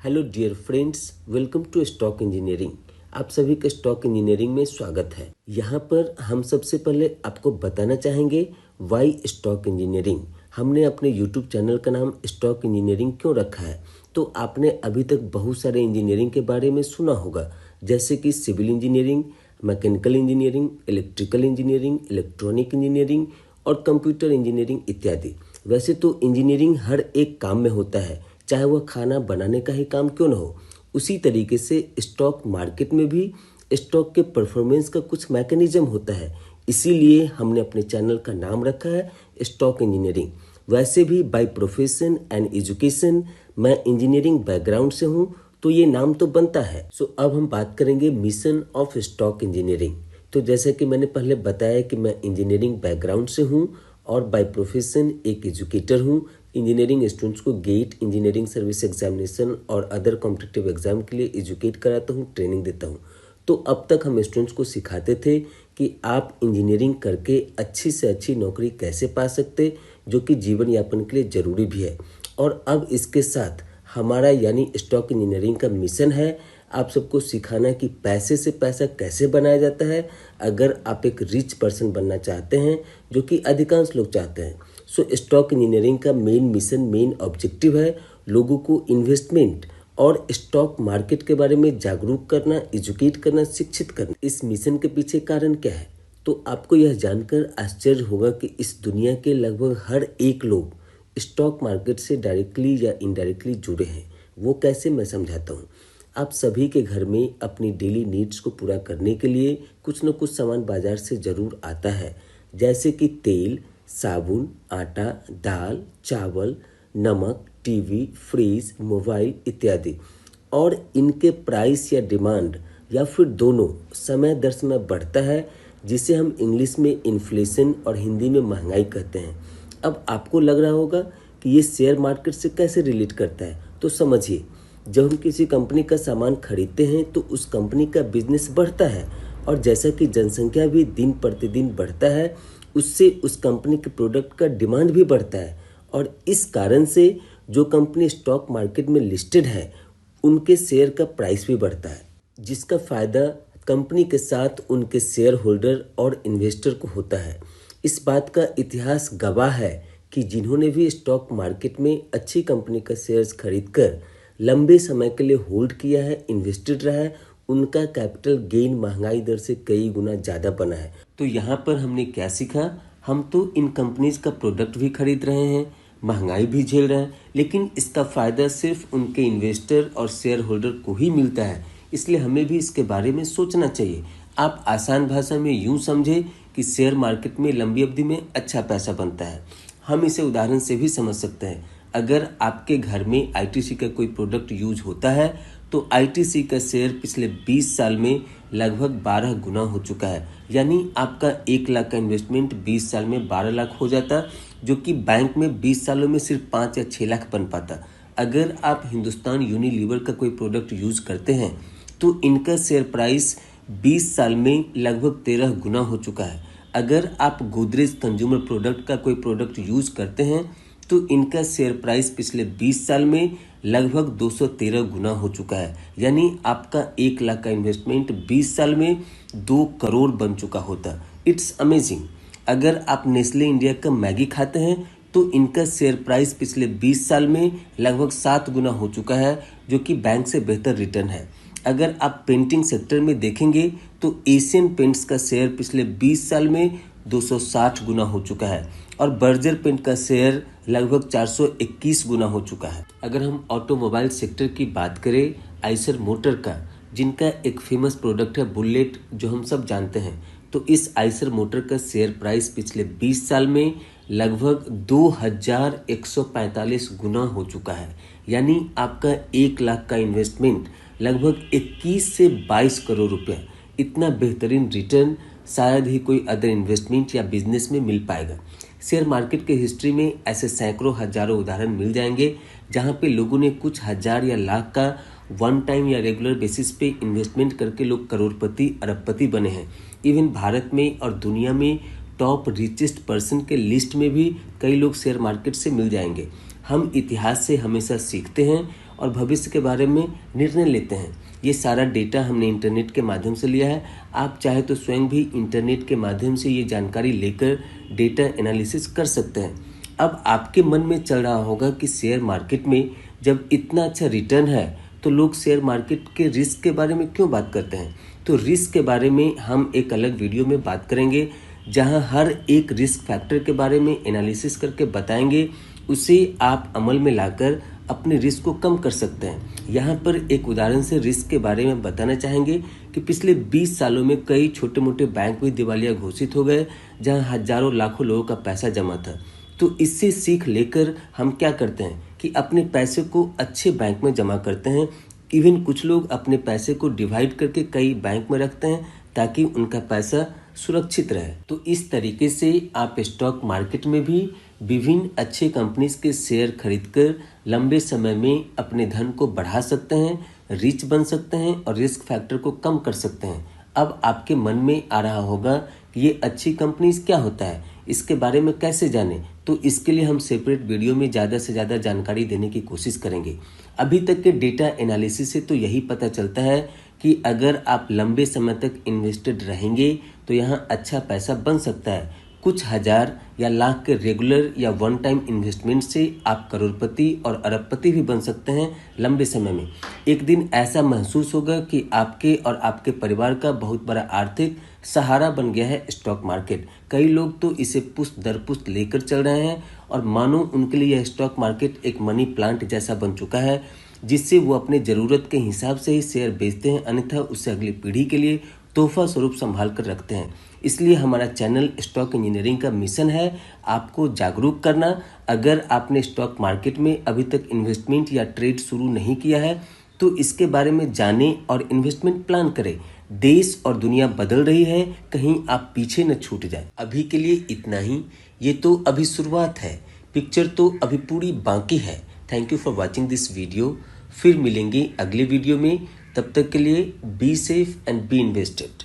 Hello dear friends, welcome to stock engineering. आप सभी का स्टॉक इंजीनियरिंग में स्वागत है। यहाँ पर हम सबसे पहले आपको बताना चाहेंगे वाई स्टॉक इंजीनियरिंग। हमने अपने यूट्यूब चैनल का नाम स्टॉक इंजीनियरिंग क्यों रखा है। तो आपने अभी तक बहुत सारे इंजीनियरिंग के बारे में सुना होगा, जैसे कि civil engineering, mechanical engineering, electrical engineering, electronic engineering और कंप्यूटर इंजीनियरिंग इत्यादि। वैसे तो इंजीनियरिंग हर एक काम में होता है, चाहे वह खाना बनाने का ही काम क्यों न हो। उसी तरीके से स्टॉक मार्केट में भी स्टॉक के परफॉर्मेंस का कुछ मैकेनिज्म होता है। इसीलिए हमने अपने चैनल का नाम रखा है स्टॉक इंजीनियरिंग। वैसे भी बाय प्रोफेशन एंड एजुकेशन मैं इंजीनियरिंग बैकग्राउंड से हूँ, तो ये नाम तो बनता है। अब हम बात करेंगे मिशन ऑफ स्टॉक इंजीनियरिंग। तो जैसे कि मैंने पहले बताया कि मैं इंजीनियरिंग बैकग्राउंड से हूँ और बाय प्रोफेशन एक एजुकेटर हूँ। इंजीनियरिंग स्टूडेंट्स को गेट, इंजीनियरिंग सर्विस एग्जामिनेशन और अदर कॉम्पिटिटिव एग्जाम के लिए एजुकेट कराता हूँ, ट्रेनिंग देता हूँ। तो अब तक हम स्टूडेंट्स को सिखाते थे कि आप इंजीनियरिंग करके अच्छी से अच्छी नौकरी कैसे पा सकते, जो कि जीवन यापन के लिए ज़रूरी भी है। और अब इसके साथ हमारा यानी स्टॉक इंजीनियरिंग का मिशन है आप सबको सिखाना कि पैसे से पैसा कैसे बनाया जाता है, अगर आप एक रिच पर्सन बनना चाहते हैं, जो कि अधिकांश लोग चाहते हैं। स्टॉक इंजीनियरिंग का मेन मिशन, मेन ऑब्जेक्टिव है लोगों को इन्वेस्टमेंट और स्टॉक मार्केट के बारे में जागरूक करना, एजुकेट करना, शिक्षित करना। इस मिशन के पीछे कारण क्या है, तो आपको यह जानकर आश्चर्य होगा कि इस दुनिया के लगभग हर एक लोग स्टॉक मार्केट से डायरेक्टली या इनडायरेक्टली जुड़े हैं। वो कैसे, मैं समझाता हूँ। आप सभी के घर में अपनी डेली नीड्स को पूरा करने के लिए कुछ न कुछ सामान बाजार से ज़रूर आता है, जैसे कि तेल, साबुन, आटा, दाल, चावल, नमक, टीवी, फ्रिज, मोबाइल इत्यादि। और इनके प्राइस या डिमांड या फिर दोनों समय दर समय बढ़ता है, जिसे हम इंग्लिश में इन्फ्लेशन और हिंदी में महंगाई कहते हैं। अब आपको लग रहा होगा कि ये शेयर मार्केट से कैसे रिलेट करता है, तो समझिए। जब हम किसी कंपनी का सामान खरीदते हैं तो उस कंपनी का बिजनेस बढ़ता है, और जैसा कि जनसंख्या भी दिन प्रतिदिन बढ़ता है, उससे उस कंपनी के प्रोडक्ट का डिमांड भी बढ़ता है। और इस कारण से जो कंपनी स्टॉक मार्केट में लिस्टेड है, उनके शेयर का प्राइस भी बढ़ता है, जिसका फ़ायदा कंपनी के साथ उनके शेयर होल्डर और इन्वेस्टर को होता है। इस बात का इतिहास गवाह है कि जिन्होंने भी स्टॉक मार्केट में अच्छी कंपनी का शेयर्स खरीदकर लंबे समय के लिए होल्ड किया है, इन्वेस्टेड रहा है, उनका कैपिटल गेन महंगाई दर से कई गुना ज़्यादा बना है। तो यहाँ पर हमने क्या सीखा, हम तो इन कंपनीज का प्रोडक्ट भी खरीद रहे हैं, महंगाई भी झेल रहे हैं, लेकिन इसका फ़ायदा सिर्फ उनके इन्वेस्टर और शेयर होल्डर को ही मिलता है। इसलिए हमें भी इसके बारे में सोचना चाहिए। आप आसान भाषा में यूँ समझे कि शेयर मार्केट में लंबी अवधि में अच्छा पैसा बनता है। हम इसे उदाहरण से भी समझ सकते हैं। अगर आपके घर में आईटीसी का कोई प्रोडक्ट यूज होता है, तो आईटीसी का शेयर पिछले 20 साल में लगभग 12 गुना हो चुका है। यानी आपका 1 लाख का इन्वेस्टमेंट 20 साल में 12 लाख हो जाता, जो कि बैंक में 20 सालों में सिर्फ 5 या 6 लाख बन पाता। अगर आप हिंदुस्तान यूनिलीवर का कोई प्रोडक्ट यूज करते हैं, तो इनका शेयर प्राइस 20 साल में लगभग 13 गुना हो चुका है। अगर आप गोदरेज कंज्यूमर प्रोडक्ट का कोई प्रोडक्ट यूज करते हैं, तो इनका शेयर प्राइस पिछले 20 साल में लगभग 213 गुना हो चुका है। यानी आपका 1 लाख का इन्वेस्टमेंट 20 साल में 2 करोड़ बन चुका होता। It's amazing. अगर आप नेस्ले इंडिया का मैगी खाते हैं, तो इनका शेयर प्राइस पिछले 20 साल में लगभग 7 गुना हो चुका है, जो कि बैंक से बेहतर रिटर्न है। अगर आप पेंटिंग सेक्टर में देखेंगे, तो एशियन पेंट्स का शेयर पिछले 20 साल में 260 गुना हो चुका है, और बर्जर पेंट का शेयर लगभग 421 गुना हो चुका है। अगर हम ऑटोमोबाइल सेक्टर की बात करें, आइसर मोटर का, जिनका एक फेमस प्रोडक्ट है बुलेट, जो हम सब जानते हैं, तो इस आइसर मोटर का शेयर प्राइस पिछले 20 साल में लगभग 2145 गुना हो चुका है। यानी आपका 1 लाख का इन्वेस्टमेंट लगभग 21 से 22 करोड़ रुपया। इतना बेहतरीन रिटर्न शायद ही कोई अदर इन्वेस्टमेंट या बिजनेस में मिल पाएगा। शेयर मार्केट के हिस्ट्री में ऐसे सैकड़ों हजारों उदाहरण मिल जाएंगे, जहां पे लोगों ने कुछ हजार या लाख का वन टाइम या रेगुलर बेसिस पे इन्वेस्टमेंट करके लोग करोड़पति, अरबपति बने हैं। इवन भारत में और दुनिया में टॉप रिचेस्ट पर्सन के लिस्ट में भी कई लोग शेयर मार्केट से मिल जाएंगे। हम इतिहास से हमेशा सीखते हैं और भविष्य के बारे में निर्णय लेते हैं। ये सारा डेटा हमने इंटरनेट के माध्यम से लिया है। आप चाहे तो स्वयं भी इंटरनेट के माध्यम से ये जानकारी लेकर डेटा एनालिसिस कर सकते हैं। अब आपके मन में चल रहा होगा कि शेयर मार्केट में जब इतना अच्छा रिटर्न है तो लोग शेयर मार्केट के रिस्क के बारे में क्यों बात करते हैं। तो रिस्क के बारे में हम एक अलग वीडियो में बात करेंगे, जहां हर एक रिस्क फैक्टर के बारे में एनालिसिस करके बताएंगे, उसे आप अमल में लाकर अपने रिस्क को कम कर सकते हैं। यहाँ पर एक उदाहरण से रिस्क के बारे में बताना चाहेंगे कि पिछले 20 सालों में कई छोटे मोटे बैंक भी दिवालिया घोषित हो गए, जहाँ हजारों लाखों लोगों का पैसा जमा था। तो इससे सीख लेकर हम क्या करते हैं कि अपने पैसे को अच्छे बैंक में जमा करते हैं। इवन कुछ लोग अपने पैसे को डिवाइड करके कई बैंक में रखते हैं ताकि उनका पैसा सुरक्षित रहे। तो इस तरीके से आप स्टॉक मार्केट में भी विभिन्न अच्छे कंपनीज के शेयर खरीदकर लंबे समय में अपने धन को बढ़ा सकते हैं, रिच बन सकते हैं और रिस्क फैक्टर को कम कर सकते हैं। अब आपके मन में आ रहा होगा कि ये अच्छी कंपनीज क्या होता है, इसके बारे में कैसे जानें। तो इसके लिए हम सेपरेट वीडियो में ज़्यादा से ज़्यादा जानकारी देने की कोशिश करेंगे। अभी तक के डेटा एनालिसिस से तो यही पता चलता है कि अगर आप लंबे समय तक इन्वेस्टेड रहेंगे तो यहाँ अच्छा पैसा बन सकता है। कुछ हजार या लाख के रेगुलर या वन टाइम इन्वेस्टमेंट से आप करोड़पति और अरबपति भी बन सकते हैं लंबे समय में। एक दिन ऐसा महसूस होगा कि आपके और आपके परिवार का बहुत बड़ा आर्थिक सहारा बन गया है स्टॉक मार्केट। कई लोग तो इसे पुश्त दर पुश्त लेकर चल रहे हैं और मानो उनके लिए यह स्टॉक मार्केट एक मनी प्लांट जैसा बन चुका है, जिससे वो अपने ज़रूरत के हिसाब से ही शेयर बेचते हैं, अन्यथा उसे अगली पीढ़ी के लिए तोहफा स्वरूप संभाल कर रखते हैं। इसलिए हमारा चैनल स्टॉक इंजीनियरिंग का मिशन है आपको जागरूक करना। अगर आपने स्टॉक मार्केट में अभी तक इन्वेस्टमेंट या ट्रेड शुरू नहीं किया है तो इसके बारे में जानें और इन्वेस्टमेंट प्लान करें। देश और दुनिया बदल रही है, कहीं आप पीछे न छूट जाए। अभी के लिए इतना ही। ये तो अभी शुरुआत है, पिक्चर तो अभी पूरी बाकी है। Thank you for watching this video. फिर मिलेंगे अगले वीडियो में। तब तक के लिए be safe and be invested.